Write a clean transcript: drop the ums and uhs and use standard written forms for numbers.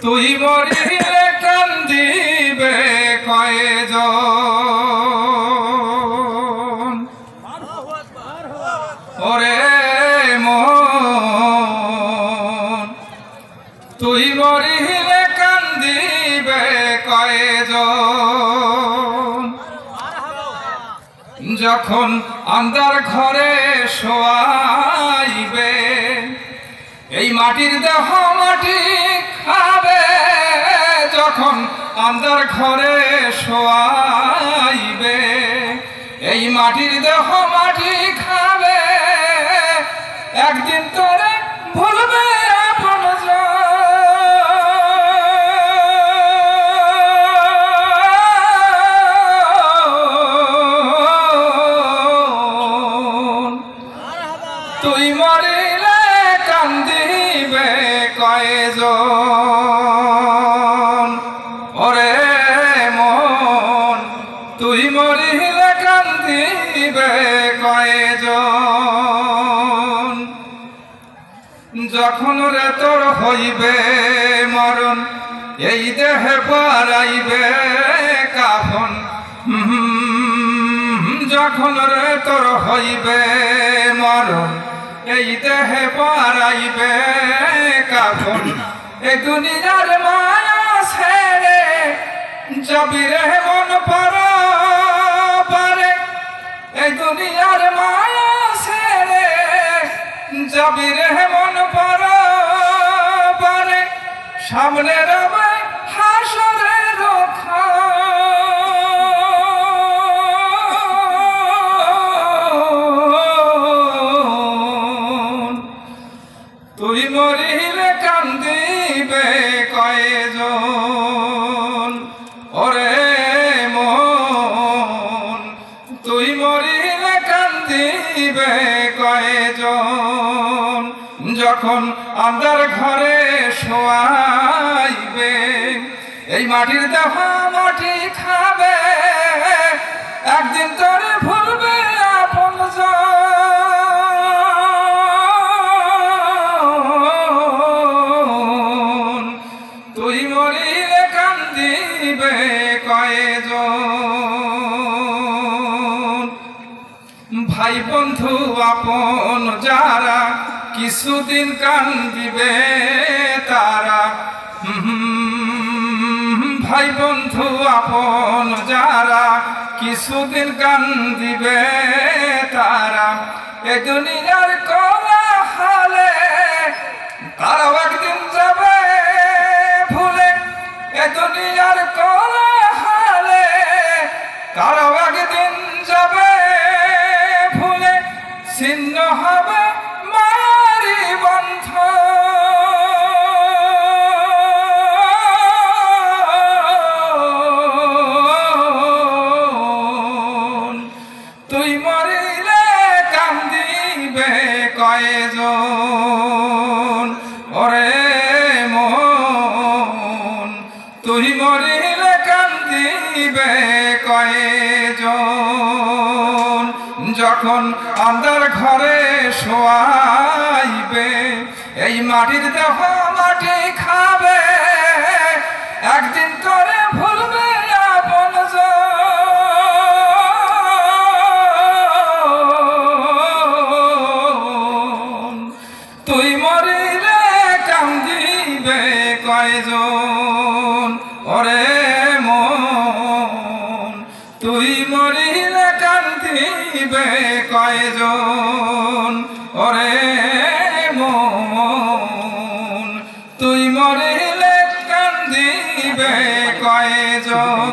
তুই মরিলে কান্দিবে কয়জন ওরে মন তুই মরিলে কান্দিবে কয়জন যখন আন্ধার ঘরে শোয়াইবে এই মাটির দেহ মাটি খাবে যখন আন্ধার ঘরে শোয়াইবে এই মাটির দেহ মাটি খাবে একদিন তোরে ভুলবে আপনজন তুই মরিলে কান্দিবে কয়জন ওরে মন তুই মরিলে কান্দিবে কয়জন যখন রে তোর হইবে মরণ এই দেহে পারাইবে কাফন যখন রে তোর হইবে মরণ এই দেহে পারাইবে কাফন এই দুনিয়ার মায়া ছেড়ে যাবি রে মন পারে এই দুনিয়ার মায়া ছেড়ে যাবি রে মন পারে সামনে রবে হাসরের রক্ষা তুই মরিলে কান্দিবে কয়জন ওরে মন তুই মরিলে কান্দিবে কয়জন যখন আন্ধার ঘরে শোয়াইবে এই মাটির দেহ মাটি খাবে একদিন তোরে ভুলবে আপনজন তুই মরিলে কান্দিবে কয়জন ভাই বন্ধু আপন যারা কিছুদিন কান্দিবে তারা ভাই বন্ধু আপন যারা কিছুদিন কান্দিবে তারা এ দুনিয়ার কোলা হালে তারাও একদিন যাবে ভুলে এ দুনিয়ার কোলা হালে তারাও একদিন যাবে ভুলে ছিন্ন হবে মায়ারি বন্ধ তুই মরিলে কান্দিবে কয়জন ওরে মন তুই মরিলে কান্দিবে কয়জন যখন আন্ধার ঘরে শোয়াইবে এই মাটির দেহ মাটি খাবে একদিন তোরে ভুলবে আপনজন তুই মরিলে কান্দিবে কয়জন ওরে মন তুই মরিলে কান্দিবে কয়জন ওরে মন তুই মরিলে কান্দিবে কয়জন।